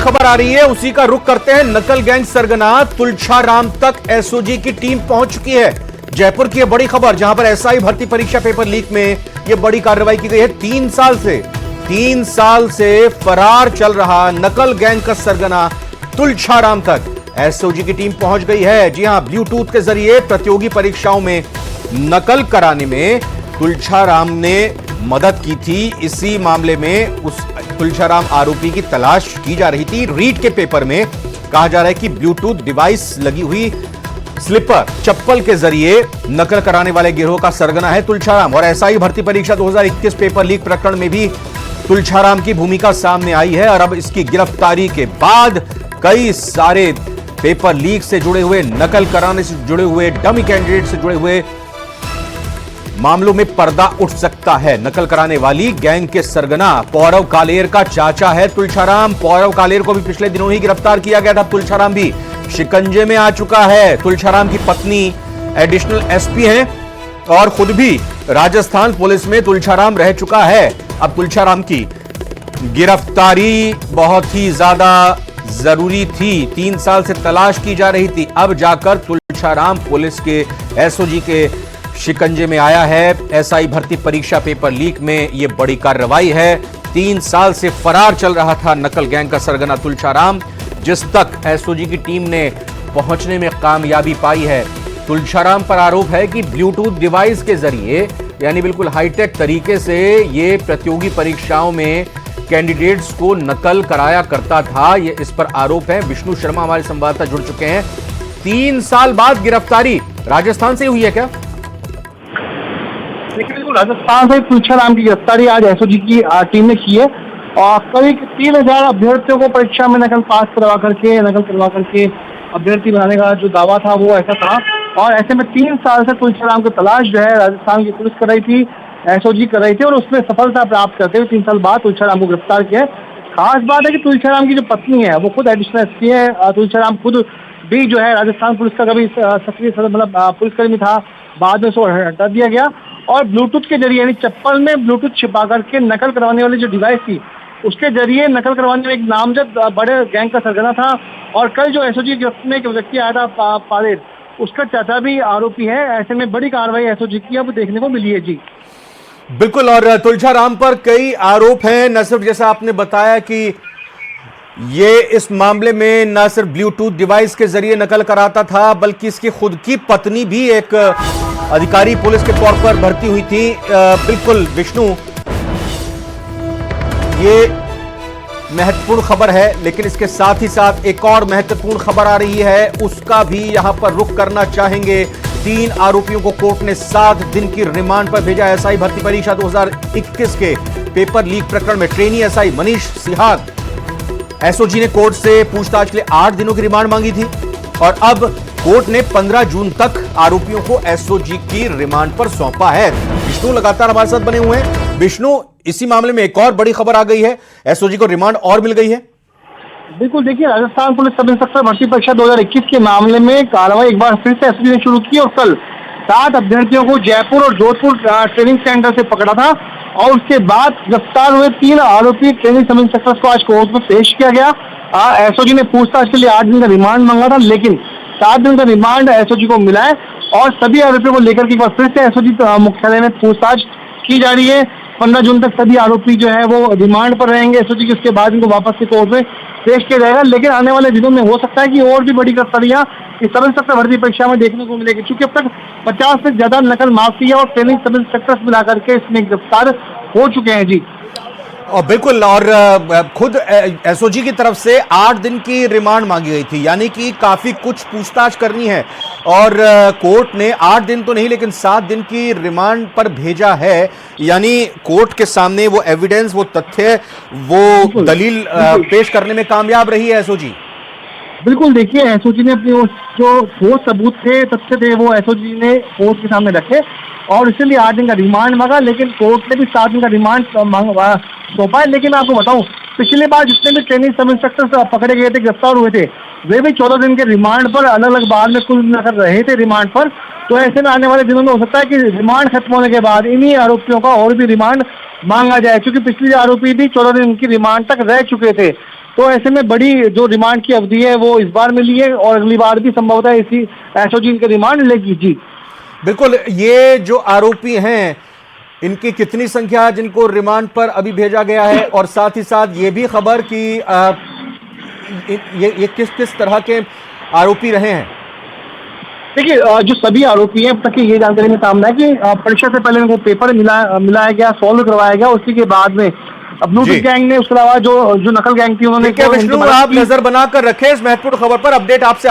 खबर आ रही है, उसी का रुख करते हैं। नकल गैंग सरगना तुलछाराम तक एसओजी की टीम पहुंच चुकी है। जयपुर की यह बड़ी खबर, जहां पर एसआई भर्ती परीक्षा पेपर लीक में यह बड़ी कार्रवाई की गई है। 3 साल से फरार चल रहा नकल गैंग का सरगना तुलछाराम तक एसओजी की टीम पहुंच गई है। जी हां, ब्लूटूथ के जरिए प्रतियोगी परीक्षाओं में नकल कराने में तुलछाराम ने मदद की थी। इसी मामले में उस तुलछाराम आरोपी की तलाश की जा रही थी। रीट के पेपर में कहा जा रहा है कि ब्लूटूथ डिवाइस लगी हुई स्लीपर चप्पल के जरिए नकल कराने वाले गिरोह का सरगना है तुलछाराम। और एसआई भर्ती परीक्षा 2021 पेपर लीक प्रकरण में भी तुलछाराम की भूमिका सामने आई है। और अब इसकी गिरफ्तारी के बाद कई सारे पेपर लीक से जुड़े हुए, नकल कराने से जुड़े हुए, डमी कैंडिडेट से जुड़े हुए मामलों में पर्दा उठ सकता है। नकल कराने वाली गैंग के सरगना पौरव कालेर का चाचा है तुलछाराम। पौरव कालेर को भी पिछले दिनों ही गिरफ्तार किया गया था। तुलछाराम भी शिकंजे में आ चुका है। तुलछाराम की पत्नी एडिशनल एसपी है और खुद भी राजस्थान पुलिस में तुलछाराम रह चुका है। अब तुलछाराम की गिरफ्तारी बहुत ही ज्यादा जरूरी थी। 3 साल से तलाश की जा रही थी। अब जाकर तुलछाराम पुलिस के एसओजी के शिकंजे में आया है। एसआई भर्ती परीक्षा पेपर लीक में यह बड़ी कार्रवाई है। 3 साल से फरार चल रहा था नकल गैंग का सरगना तुलछाराम, जिस तक एसओजी की टीम ने पहुंचने में कामयाबी पाई है। तुलछाराम पर आरोप है कि ब्लूटूथ डिवाइस के जरिए, यानी बिल्कुल हाईटेक तरीके से, ये प्रतियोगी परीक्षाओं में कैंडिडेट्स को नकल कराया करता था। ये इस पर आरोप है। विष्णु शर्मा हमारे संवाददाता जुड़ चुके हैं। 3 साल बाद गिरफ्तारी राजस्थान से हुई है क्या? देखिए, राजस्थान से तुलछाराम की गिरफ्तारी आज एसओजी की टीम ने की है। और करीब 3000 अभ्यर्थियों को परीक्षा में नकल करवा करके अभ्यर्थी बनाने का जो दावा था वो ऐसा था। और ऐसे में 3 साल से तुलछाराम की तलाश जो है राजस्थान की पुलिस कर रही थी, एसओजी कर रही थी, और उसमें सफलता प्राप्त करते हुए 3 साल बाद तुलछाराम को गिरफ्तार किया। खास बात है कि तुलछाराम की जो पत्नी है वो खुद एडिशनल एसपी है। तुलछाराम खुद भी जो है राजस्थान पुलिस का कभी सक्रिय पुलिसकर्मी था, बाद में उसको हटा दिया गया। और ब्लूटूथ के जरिए, यानी चप्पल में ब्लूटूथ छिपा करके नकल करवाने वाली जो डिवाइस थी, उसके जरिए नकल करवाने में एक नामजद बड़े गैंग का सरगना था। और कल जो एसओजी में एक व्यक्ति आया था पालेर, उसका चाचा भी आरोपी है। ऐसे में बड़ी कार्रवाई एसओजी की अब देखने को मिली है। जी बिल्कुल। और तुलछाराम पर कई आरोप हैं, न सिर्फ जैसा आपने बताया कि ये इस मामले में न सिर्फ ब्लूटूथ डिवाइस के जरिए नकल कराता था, बल्कि इसकी खुद की पत्नी भी एक अधिकारी पुलिस के तौर पर भर्ती हुई थी। बिल्कुल विष्णु, ये महत्वपूर्ण खबर है, लेकिन इसके साथ ही साथ एक और महत्वपूर्ण खबर आ रही है, उसका भी यहां पर रुख करना चाहेंगे। 3 आरोपियों को कोर्ट ने 7 दिन की रिमांड पर भेजा। एसआई भर्ती परीक्षा 2021 के पेपर लीक प्रकरण में trainee SI Manish Sihag, SOG ने कोर्ट से पूछताछ के लिए 8 दिनों की रिमांड मांगी थी। और अब कोर्ट ने 15 जून तक आरोपियों को एसओजी की रिमांड पर सौंपा है। विष्णु लगातार हमारे साथ बने हुए हैं। विष्णु, इसी मामले में एक और बड़ी खबर आ गई है, एसओजी को रिमांड और मिल गई है। बिल्कुल, देखिए, राजस्थान पुलिस सब इंस्पेक्टर भर्ती परीक्षा 2021 के मामले में कार्रवाई एक बार फिर से एसओजी ने शुरू की। और कल 7 अभ्यर्थियों को जयपुर और जोधपुर ट्रेनिंग सेंटर से पकड़ा था। और उसके बाद गिरफ्तार हुए 3 आरोपी ट्रेनिंग सब इंस्पेक्टर्स को आज कोर्ट में पेश किया गया। एसओजी ने पूछताछ के लिए 8 दिन का रिमांड मांगा था, लेकिन 7 दिन का रिमांड एसओजी को मिला है। और सभी आरोपियों को लेकर के एक बार फिर से एसओजी मुख्यालय में पूछताछ की जा रही है। 15 जून तक सभी आरोपी जो है वो रिमांड पर रहेंगे एसओजी की। उसके बाद इनको वापस से कोर्ट में पेश किया जाएगा। लेकिन आने वाले दिनों में हो सकता है कि और भी बड़ी गिरफ्तारियां इस सब इंस्पेक्टर भर्ती परीक्षा में देखने को मिलेगी, क्योंकि अब तक 50 से ज्यादा नकल माफिया और ट्रेनिंग सब इंस्पेक्टर्स मिलाकर के इसमें गिरफ्तार हो चुके हैं। जी और बिल्कुल, और खुद एसओजी की तरफ से 8 दिन की रिमांड मांगी गई थी, यानी कि काफी कुछ पूछताछ करनी है। और कोर्ट ने 8 दिन तो नहीं, लेकिन 7 दिन की रिमांड पर भेजा है। यानी कोर्ट के सामने वो एविडेंस, वो तथ्य, वो दलील पेश करने में कामयाब रही है एसओजी। बिल्कुल, देखिए, एसओजी ने अपने जो ठोस सबूत थे, तथ्य थे, वो एसओजी ने कोर्ट के सामने रखे और इसलिए 8 दिन का रिमांड मांगा। लेकिन कोर्ट ने भी 7 दिन का रिमांड सौंपा है। लेकिन मैं आपको बताऊं, पिछली बार जितने भी ट्रेनिंग सब इंस्पेक्टर पकड़े गए थे, गिरफ्तार हुए थे, वे भी 14 दिन के रिमांड पर अलग अलग बार में कुल मिलाकर रहे थे रिमांड पर। तो ऐसे में आने वाले दिनों में हो सकता है कि रिमांड खत्म होने के बाद इन्हीं आरोपियों का और भी रिमांड मांगा जाए, क्योंकि पिछले आरोपी भी 14 दिन की रिमांड तक रह चुके थे। तो ऐसे में बड़ी जो रिमांड की अवधि है वो इस बार मिली है और अगली बार भी संभवतः इसी एसओजी इनके रिमांड लेगी जी। बिल्कुल, ये जो आरोपी हैं इनकी कितनी संख्या है जिनको रिमांड पर अभी भेजा गया है, और साथ ही साथ ये भी खबर कि ये किस किस तरह के आरोपी रहे हैं? देखिए जो सभी आरोपी हैं अब तक की ये जानकारी में सामने है कि परीक्षा से पहले उनको पेपर मिलाया गया, सॉल्व करवाया गया, उसी के बाद में ब्लू जी। टिक गैंग ने उसके अलावा जो नकल गैंग थी उन्होंने ठीक है विष्णु, आप नजर बनाकर रखें इस महत्वपूर्ण खबर पर। अपडेट आपसे